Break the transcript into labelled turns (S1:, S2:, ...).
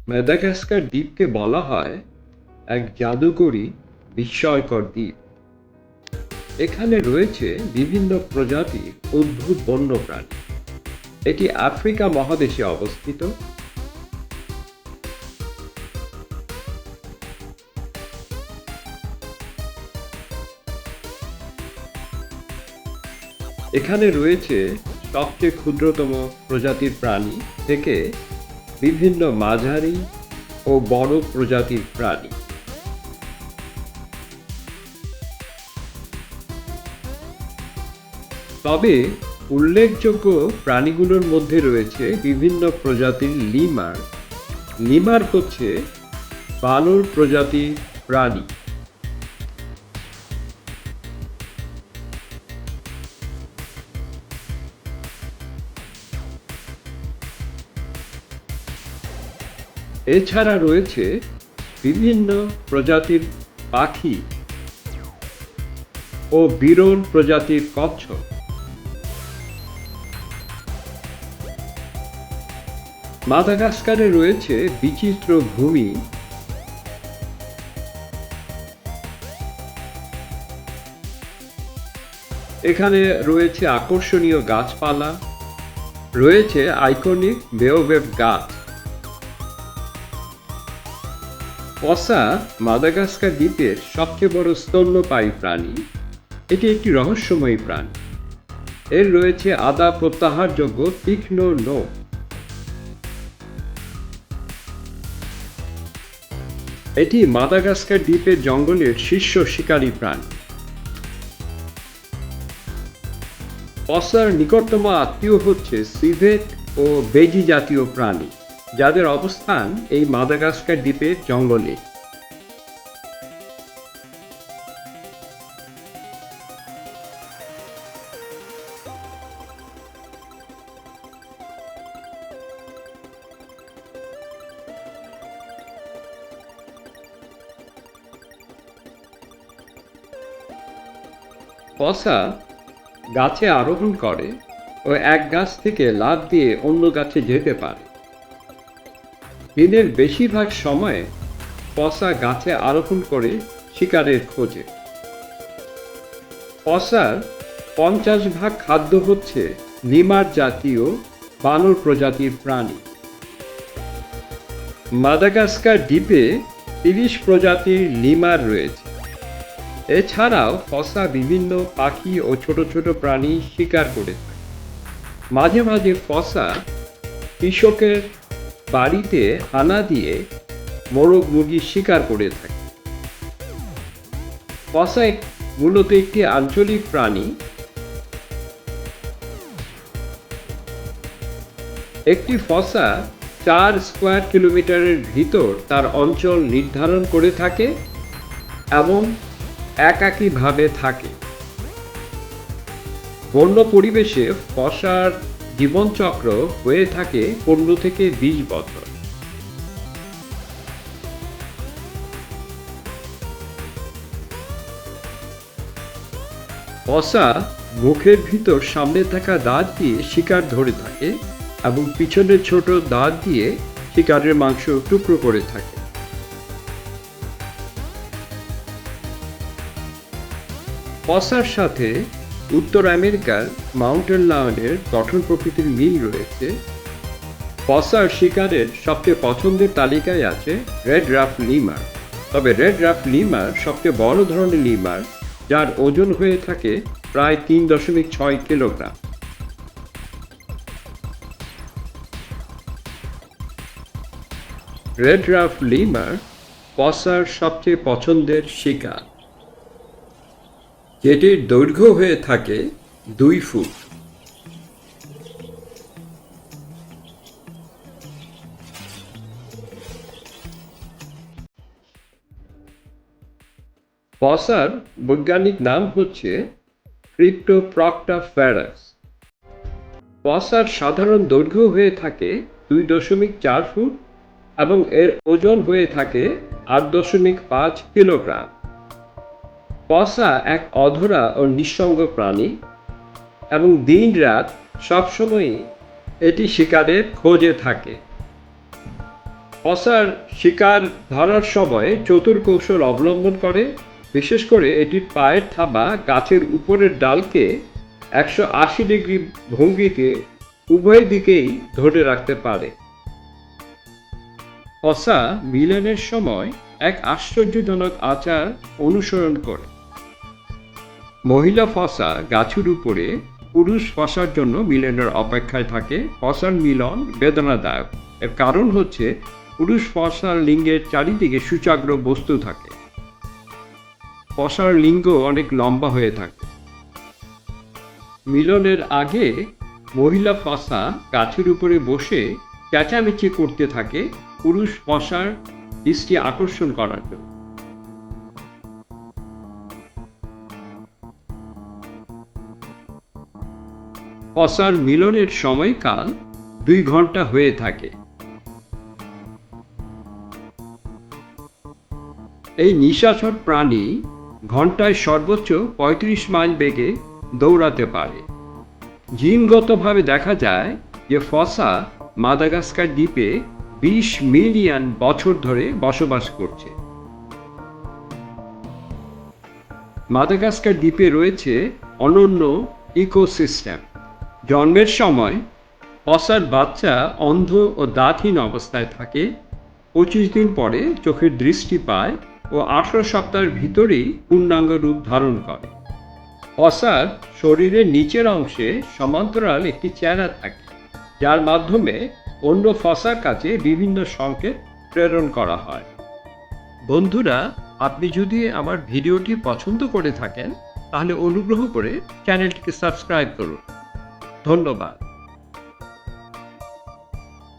S1: Madagascar দ্বীপকে বলা হয় এক জাদুকরী বিস্ময়কর দ্বীপ। এখানে রয়েছে বিভিন্ন প্রজাতির অদ্ভুত বন্যপ্রাণী। এটি আফ্রিকা মহাদেশে অবস্থিত। এখানে রয়েছে সবচেয়ে ক্ষুদ্রতম প্রজাতির প্রাণী থেকে বিভিন্ন মাঝারি ও বড় প্রজাতির প্রাণী। তবে উল্লেখযোগ্য প্রাণীগুলোর মধ্যে রয়েছে বিভিন্ন প্রজাতির লিমার। লিমার হচ্ছে বানর প্রজাতির প্রাণী। এছাড়া রয়েছে বিভিন্ন প্রজাতির পাখি ও বিরল প্রজাতির কচ্ছপ। মাদাগাস্কারে রয়েছে বিচিত্র ভূমি। এখানে রয়েছে আকর্ষণীয় গাছপালা, রয়েছে আইকনিক বেওবেব গাছ। পসা মাদাগাস্কার দ্বীপের সবচেয়ে বড় স্তন্যপায়ী প্রাণী। এটি একটি রহস্যময়ী প্রাণী। এর রয়েছে আধা প্রত্যাহারযোগ্য তীক্ষ্ণ নখ। এটি মাদাগাস্কার দ্বীপের জঙ্গলের শীর্ষ শিকারী প্রাণী। পসার নিকটতম আত্মীয় হচ্ছে সিভেট ও বেজি জাতীয় প্রাণী, যাদের অবস্থান এই মাদাগাস্কার দ্বীপের জঙ্গলে। পসা গাছে আরোহণ করে ও এক গাছ থেকে লাফ দিয়ে অন্য গাছে যেতে পারে। দিনের বেশিরভাগ সময়ে পসা গাছে আরোহণ করে শিকারের খোঁজে। পসার 50% খাদ্য হচ্ছে লিমার জাতীয় বানর প্রজাতির প্রাণী। মাদাগাস্কার দ্বীপে 30 প্রজাতির লিমার রয়েছে। এছাড়াও পসা বিভিন্ন পাখি ও ছোট ছোট প্রাণী শিকার করে থাকে। মাঝে মাঝে পসা কৃষকের বাড়িতে হানা দিয়ে মোরগ মুরগি শিকার করে থাকে। পসা মূলত একটি আঞ্চলিক প্রাণী। একটি পসা 4 স্কয়ার কিলোমিটারের ভিতর তার অঞ্চল নির্ধারণ করে থাকে এবং একাকীভাবে থাকে। বন্য পরিবেশে পসার জীবনচক্র হয়ে থাকে 15 থেকে 20 বছর। পসা মুখের ভিতর সামনে থাকা দাঁত দিয়ে শিকার ধরে থাকে এবং পিছনের ছোট দাঁত দিয়ে শিকারের মাংস টুকরো করে থাকে। পসার সাথে উত্তর আমেরিকার মাউন্টেন লায়নের গঠন প্রকৃতির মিল রয়েছে। পসার শিকারের সবচেয়ে পছন্দের তালিকায় আছে রেড রাফ লিমার। তবে রেড রাফ লিমার সবচেয়ে বড় ধরনের লিমার, যার ওজন হয়ে থাকে প্রায় 3.6 কিলোগ্রাম। রেড রাফ লিমার পসার সবচেয়ে পছন্দের শিকার, যেটির দৈর্ঘ্য হয়ে থাকে 2 ফুট। পসার বৈজ্ঞানিক নাম হচ্ছে ক্রিপ্টোপ্রক্টাফেরাস। ফসার সাধারণ দৈর্ঘ্য হয়ে থাকে 2.4 ফুট এবং এর ওজন হয়ে থাকে 8.5 কিলোগ্রাম। ফসা এক অধরা ও নিঃসঙ্গ প্রাণী এবং দিন রাত সবসময়ই এটি শিকারের খোঁজে থাকে। ফসার শিকার ধরার সময় চতুর কৌশল অবলম্বন করে, বিশেষ করে এটির পায়ের থাবা গাছের উপরের ডালকে 180 ডিগ্রি ভঙ্গিতে উভয় দিকেই ধরে রাখতে পারে। ফসা মিলনের সময় এক আশ্চর্যজনক আচার অনুসরণ করে। মহিলা ফসা গাছের উপরে পুরুষ ফসার জন্য মিলনের অপেক্ষায় থাকে। ফসার মিলন বেদনাদায়ক। এর কারণ হচ্ছে পুরুষ ফসার লিঙ্গের চারিদিকে সূচাগ্র বস্তু থাকে। ফসার লিঙ্গ অনেক লম্বা হয়ে থাকে। মিলনের আগে মহিলা ফসা গাছের উপরে বসে চেঁচামেচি করতে থাকে পুরুষ ফসার দৃষ্টি আকর্ষণ করার জন্য। ফসার মিলনের সময়কাল 2 ঘন্টা হয়ে থাকে। এই নিশাচর প্রাণী ঘন্টায় সর্বোচ্চ 35 মাইল বেগে দৌড়াতে পারে। জিনগতভাবে দেখা যায় যে ফসা মাদাগাস্কার দ্বীপে 20 মিলিয়ন বছর ধরে বসবাস করছে। মাদাগাস্কার দ্বীপে রয়েছে অনন্য ইকোসিস্টেম। জন্মের সময় ফসার বাচ্চা অন্ধ ও দাঁতহীন অবস্থায় থাকে। 25 দিন পরে চোখের দৃষ্টি পায় ও 18 সপ্তাহের ভিতরেই পূর্ণাঙ্গ রূপ ধারণ করে। ফসার শরীরের নিচের অংশে সমান্তরাল একটি চেহারা থাকে, যার মাধ্যমে অন্য ফসার কাছে বিভিন্ন সংকেত প্রেরণ করা হয়। বন্ধুরা, আপনি যদি আমার ভিডিওটি পছন্দ করে থাকেন তাহলে অনুগ্রহ করে চ্যানেলটিকে সাবস্ক্রাইব করুন। ধন্যবাদ।